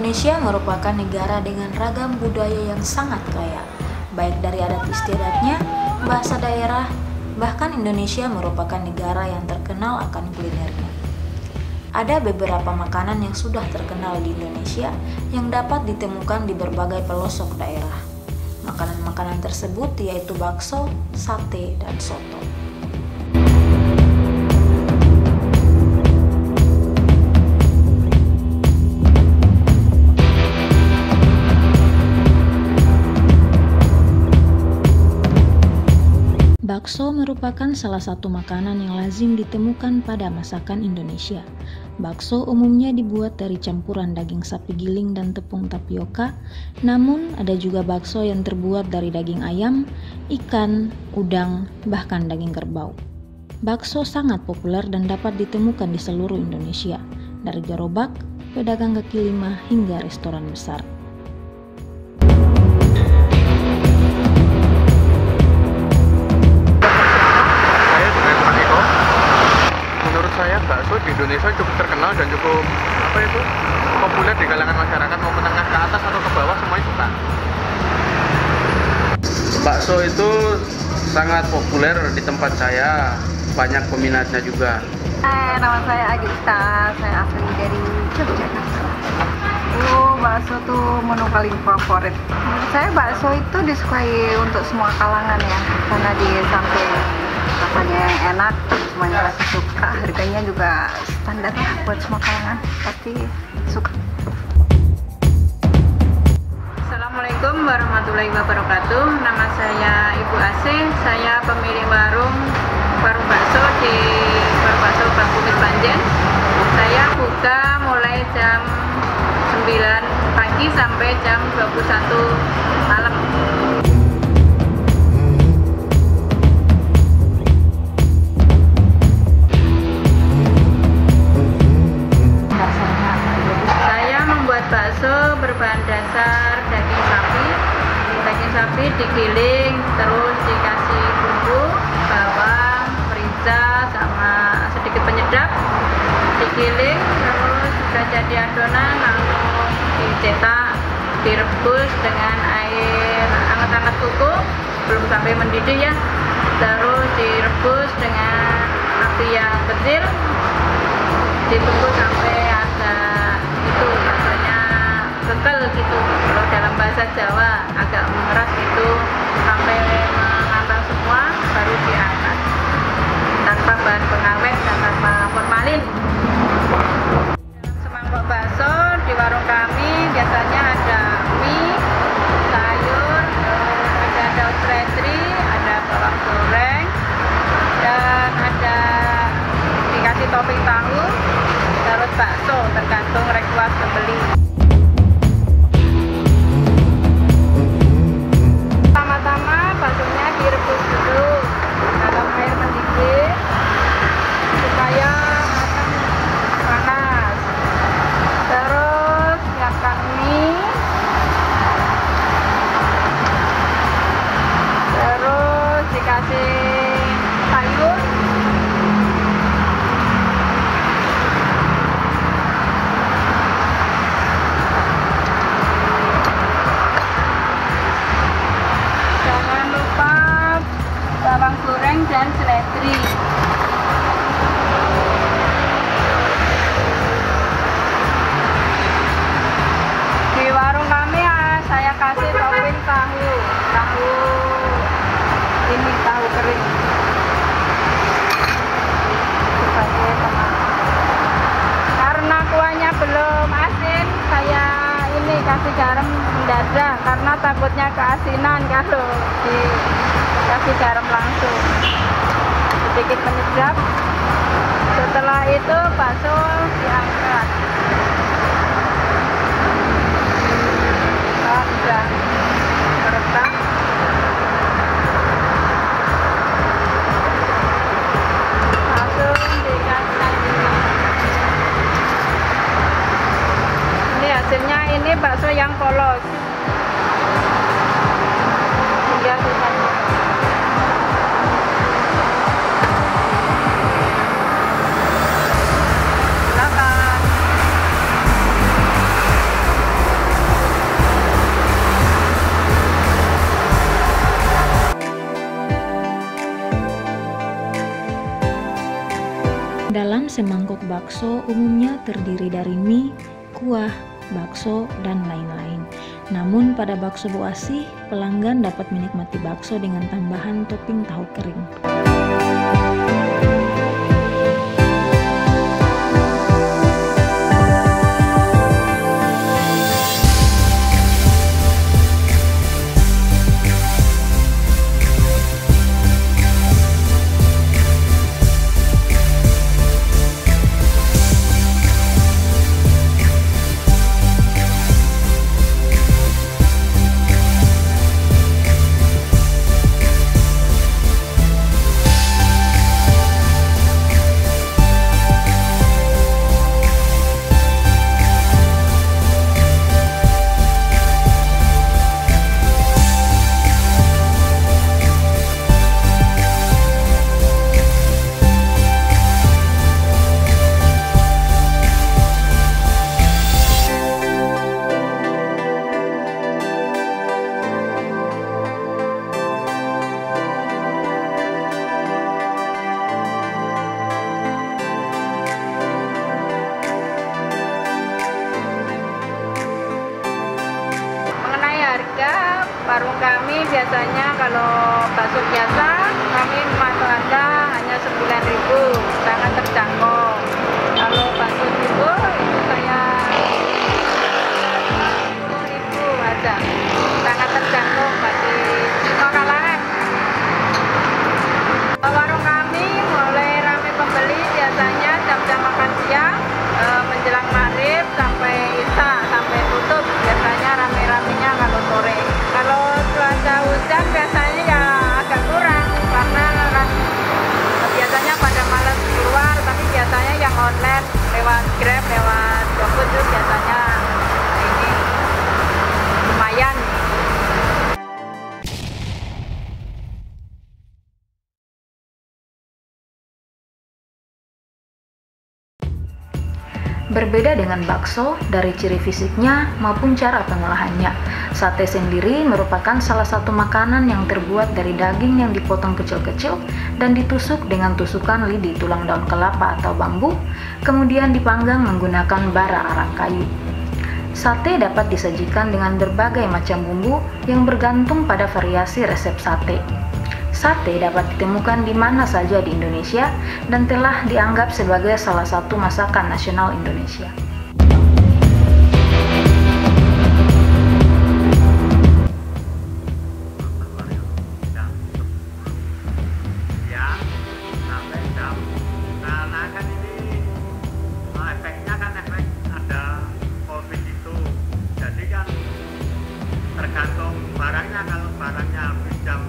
Indonesia merupakan negara dengan ragam budaya yang sangat kaya, baik dari adat istiadatnya, bahasa daerah, bahkan Indonesia merupakan negara yang terkenal akan kulinernya. Ada beberapa makanan yang sudah terkenal di Indonesia yang dapat ditemukan di berbagai pelosok daerah. Makanan-makanan tersebut yaitu bakso, sate, dan soto. Bakso merupakan salah satu makanan yang lazim ditemukan pada masakan Indonesia. Bakso umumnya dibuat dari campuran daging sapi giling dan tepung tapioka, namun ada juga bakso yang terbuat dari daging ayam, ikan, udang, bahkan daging kerbau. Bakso sangat populer dan dapat ditemukan di seluruh Indonesia, dari gerobak, pedagang kaki lima, hingga restoran besar. Bakso di Indonesia cukup terkenal dan cukup populer di kalangan masyarakat, mau menengah ke atas atau ke bawah semuanya suka. Bakso itu sangat populer di tempat saya, banyak peminatnya juga. Nama saya Agista, saya asli dari Yogyakarta. Bakso tuh menu paling favorit. Menurut saya bakso itu disukai untuk semua kalangan ya, karena di samping rasanya yang enak, semuanya pasti suka, harganya juga standar lah buat semua kalangan, pasti suka. Assalamualaikum warahmatullahi wabarakatuh. Nama saya Ibu Asih, saya pemilik warung bakso di Warung Bakso Bang Kumis Panjen. Saya buka mulai jam 9 pagi sampai jam 21 malam. Bakso berbahan dasar daging sapi digiling, terus dikasih bumbu, bawang, merica, sama sedikit penyedap, digiling, terus sudah jadi adonan, langsung dicetak, direbus dengan air hangat-hangat kuku, belum sampai mendidih ya, terus direbus dengan api yang kecil, ditunggu sampai agak bekal gitu, kalau dalam bahasa Jawa agak mengeras gitu, sampai mengambang semua baru diangkat tanpa bahan pengawet dan tanpa formalin. Semangkok bakso di warung kami biasanya ada mie, sayur, ada daun seledri, ada bawang goreng, dan ada dikasih topping tahu, terus bakso tergantung request pembeli. Baksonya direbus dulu dalam air mendidih supaya matang panas. Terus siapkan mie, terus dikasih sayur, bawang goreng dan seledri. Di warung kami saya kasih topping tahu ini, tahu kering sebagai teman. Karena kuahnya belum asin, saya ini kasih garam mendadak karena takutnya keasinan kalau dikasih garam langsung, sedikit penyedap. Setelah itu bakso diangkat. Sudah meretak, langsung dikasih. Ini hasilnya, ini bakso yang polos. semangkok bakso umumnya terdiri dari mie, kuah, bakso, dan lain-lain. Namun pada bakso Bu Asih, pelanggan dapat menikmati bakso dengan tambahan topping tahu kering. Warung kami biasanya kalau bakso biasa kami mematok harga hanya 9.000, sangat terjangkau. Kalau bakso jumbo itu saya 10.000 aja, sangat terjangkau bagi semua kalangan. Warung kami mulai ramai pembeli biasanya jam-jam makan siang menjelang maghrib sampai isya, sampai tutup. Biasanya rame-ramenya kalau sore. Kalau cuaca hujan biasanya ya agak kurang karena kan biasanya pada malas keluar, tapi biasanya yang online lewat Grab, lewat GoFood itu biasanya ini lumayan. Berbeda dengan bakso dari ciri fisiknya maupun cara pengolahannya, sate sendiri merupakan salah satu makanan yang terbuat dari daging yang dipotong kecil-kecil dan ditusuk dengan tusukan lidi tulang daun kelapa atau bambu, kemudian dipanggang menggunakan bara arang kayu. Sate dapat disajikan dengan berbagai macam bumbu yang bergantung pada variasi resep sate. Sate dapat ditemukan di mana saja di Indonesia dan telah dianggap sebagai salah satu masakan nasional Indonesia. Tergantung barangnya, kalau barangnya habis jam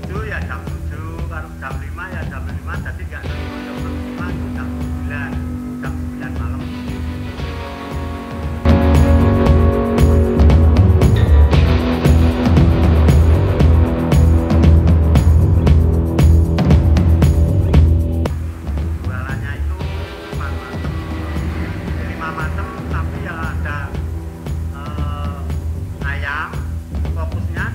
7 ya jam 7, kalau jam 5 ya jam 5, jadi nggak tentu jam 5 itu jam 9 malam. Jualannya itu 5 macam, tapi ya ada ayam, fokusnya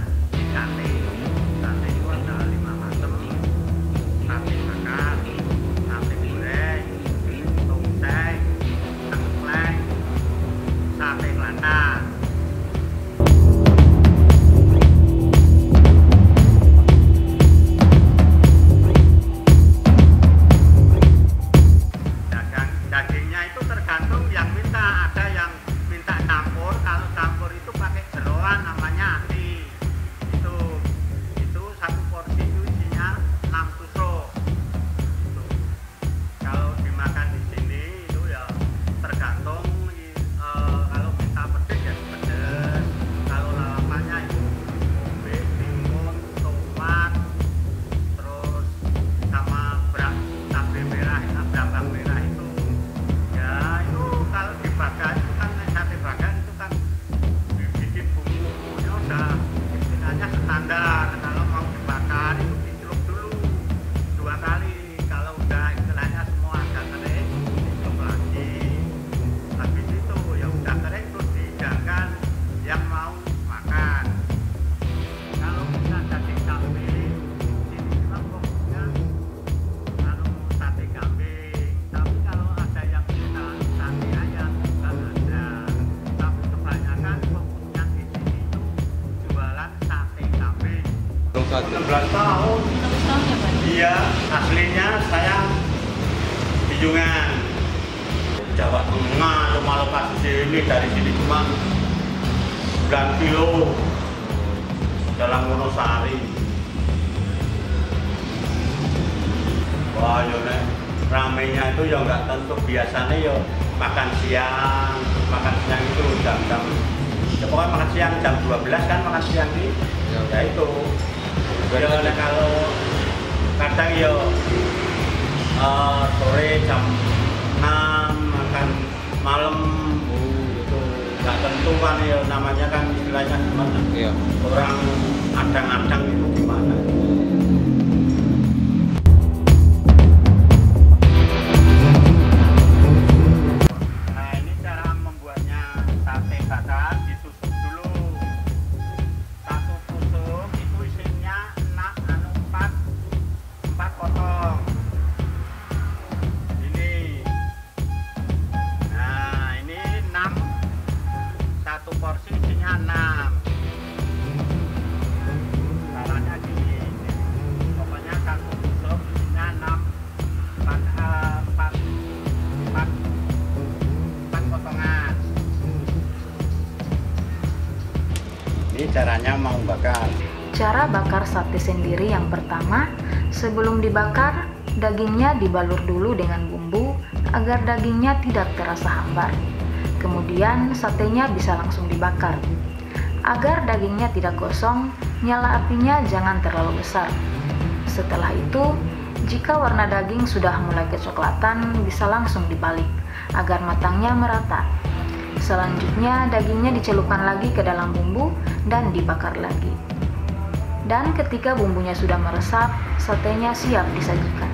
16 tahun. 16 tahun ya Pak? Iya, aslinya saya Bijungan, Jawa Tengah. Cuma lokasi sini dari sini cuma 9 kilo, Jalan Wonosari. Wah, yo nek ramenya itu ya nggak tentu, biasanya yo makan siang itu jam-jam, ya pokoknya makan siang jam 12 kan makan siang di, ya itu. Ya kalau kadang yo sore jam 6 makan malam, gitu. Nggak tentu kan ya, namanya kan istilahnya gimana? Iya. Orang adang-adang itu gimana? Nah, ini cara membuatnya sate bakar. Ditusuk dulu. Satu tusuk itu isinya 4 potong. Satu porsi isinya 6. Caranya gini, pokoknya satu tusuk isinya 4 potongan. Ini caranya mau bakar. Cara bakar sate sendiri yang pertama, sebelum dibakar, dagingnya dibalur dulu dengan bumbu agar dagingnya tidak terasa hambar. Kemudian satenya bisa langsung dibakar. Agar dagingnya tidak gosong, nyala apinya jangan terlalu besar. Setelah itu, jika warna daging sudah mulai kecoklatan, bisa langsung dibalik agar matangnya merata. Selanjutnya, dagingnya dicelupkan lagi ke dalam bumbu dan dibakar lagi. Dan ketika bumbunya sudah meresap, satenya siap disajikan.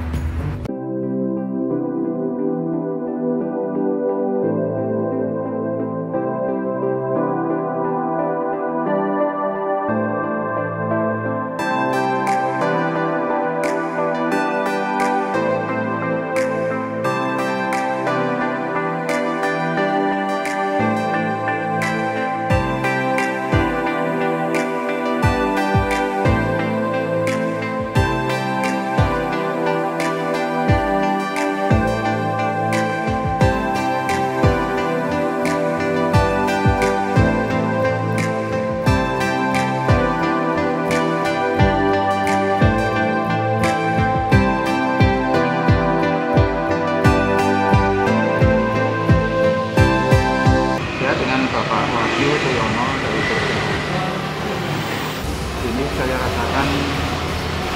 Saya rasakan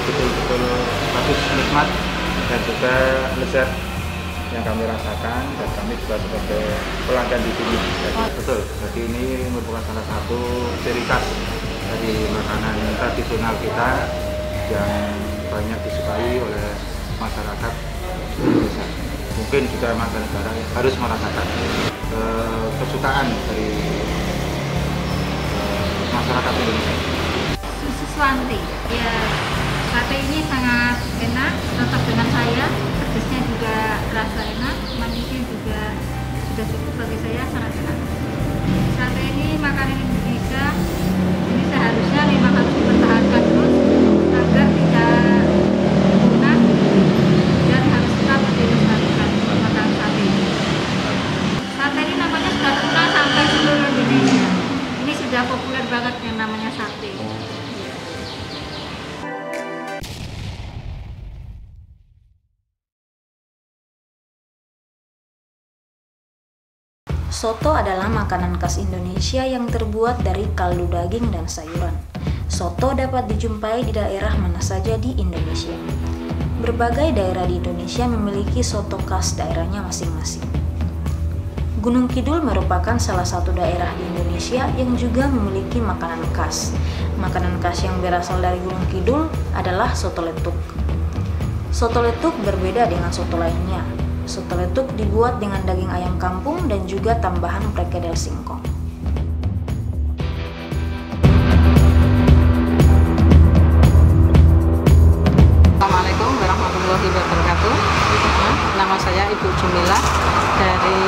betul-betul bagus, nikmat dan juga lezat yang kami rasakan, dan kami juga sebagai pelanggan di sini. Betul, jadi ini merupakan salah satu ciri khas dari makanan tradisional kita yang banyak disukai oleh masyarakat Indonesia. Mungkin juga mancanegara harus merasakan kesukaan dari masyarakat Indonesia. Swanti, ya sate ini sangat enak, cocok dengan saya. Pedasnya juga rasa enak, manisnya juga sudah cukup bagi saya, sangat enak. Sate ini makanan Indonesia, ini seharusnya memang harus dipertahankan terus agar tidak punah dan harus tetap dilestarikan makanan sate. Sate ini namanya sudah terkenal sampai seluruh Indonesia. Ini sudah populer banget yang namanya sate. Soto adalah makanan khas Indonesia yang terbuat dari kaldu daging dan sayuran. Soto dapat dijumpai di daerah mana saja di Indonesia. Berbagai daerah di Indonesia memiliki soto khas daerahnya masing-masing. Gunung Kidul merupakan salah satu daerah di Indonesia yang juga memiliki makanan khas. Makanan khas yang berasal dari Gunung Kidul adalah soto letuk. Soto letuk berbeda dengan soto lainnya. Soto letuk dibuat dengan daging ayam kampung dan juga tambahan perkedel singkong. Assalamualaikum warahmatullahi wabarakatuh. Nama saya Ibu Jumilah dari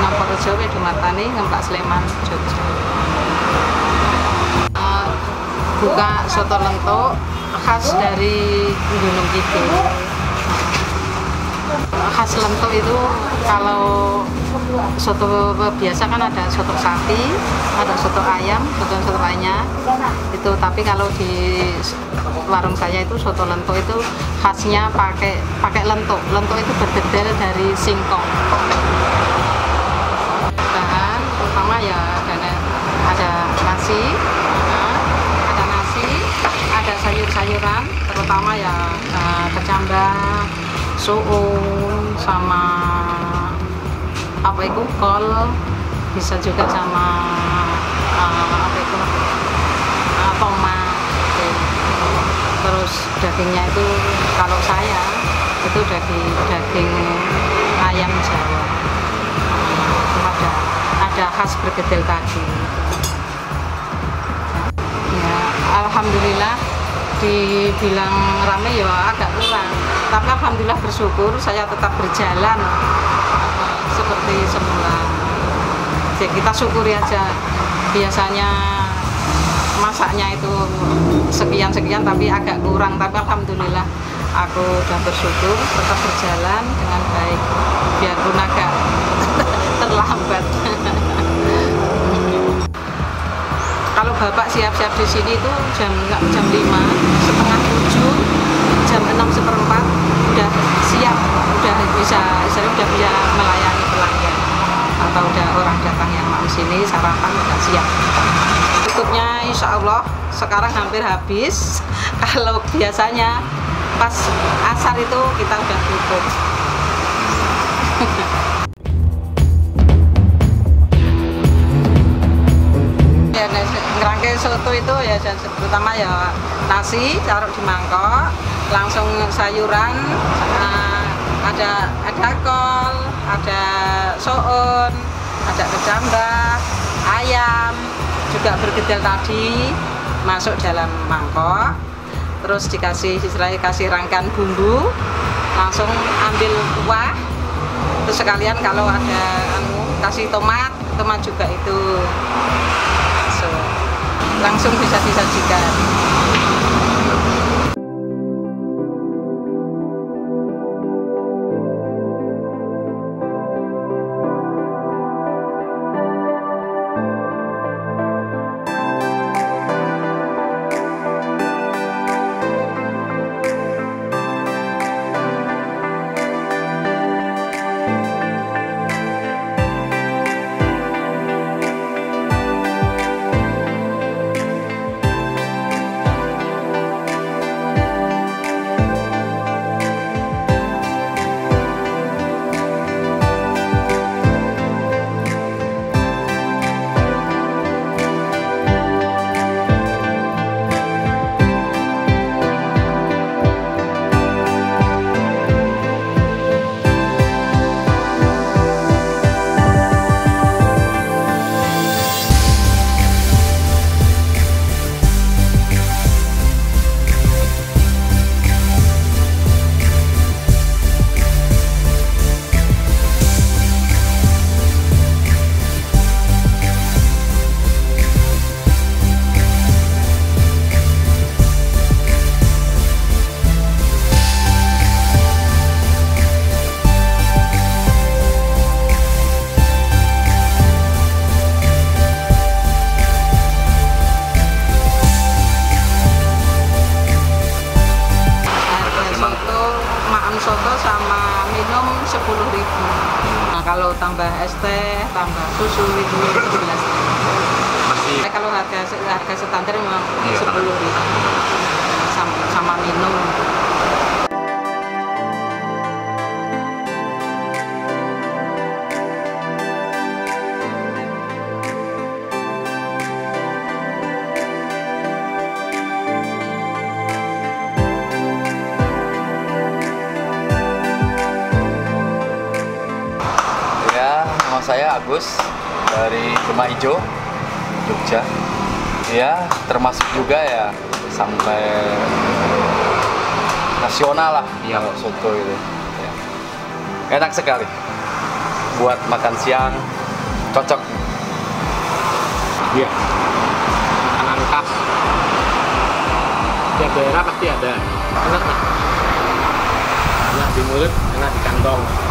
Nomporrejo Wedumartani, Ngemplak Sleman, Jogja. Buka soto lentuk khas dari Gunung Kidul. Khas Lento itu kalau soto biasa kan ada soto sapi, ada soto ayam, soto lainnya itu. Tapi kalau di warung saya itu soto Lento itu khasnya pakai lento. Lento itu berdedel dari singkong. Bahan pertama ya ada nasi, ada sayur-sayuran, terutama ya kecambah, suun, sama apa itu kol, bisa juga sama apa itu tomat. Terus dagingnya itu kalau saya itu daging ayam Jawa, ada khas bergedel tadi. Ya, alhamdulillah dibilang rame ya agak kurang, tapi alhamdulillah bersyukur saya tetap berjalan seperti semula. Jadi kita syukuri aja. Biasanya masaknya itu sekian tapi agak kurang, tapi alhamdulillah aku udah bersyukur tetap berjalan dengan baik biarpun agak terlambat. Kalau bapak siap-siap di sini itu jam 5, setengah 7, jam 6:15 udah siap, udah bisa melayani pelanggan, atau udah orang datang yang mau sini sarapan udah siap. Tutupnya insya Allah sekarang hampir habis. Kalau biasanya pas asar itu kita udah tutup. Ngerangkai soto itu ya terutama ya nasi taruh di mangkok, langsung sayuran, ada kol, ada soun, ada kecambah, ayam juga bergedel tadi masuk dalam mangkok, terus dikasih rangkaian bumbu, langsung ambil kuah, terus sekalian kalau ada kasih tomat juga itu langsung bisa disajikan. Kalau tambah es teh, tambah susu itu 11.000. Kalau harga standar memang 10.000 sama minum. Saya Agus dari Rumah Ijo, Jogja. Ya, termasuk juga ya sampai nasional lah ya soto itu. Ya. Enak sekali. Buat makan siang cocok. Iya. Makanan khas Setiap daerah pasti ada. Enak nggak? Enak di mulut, enak di kantong.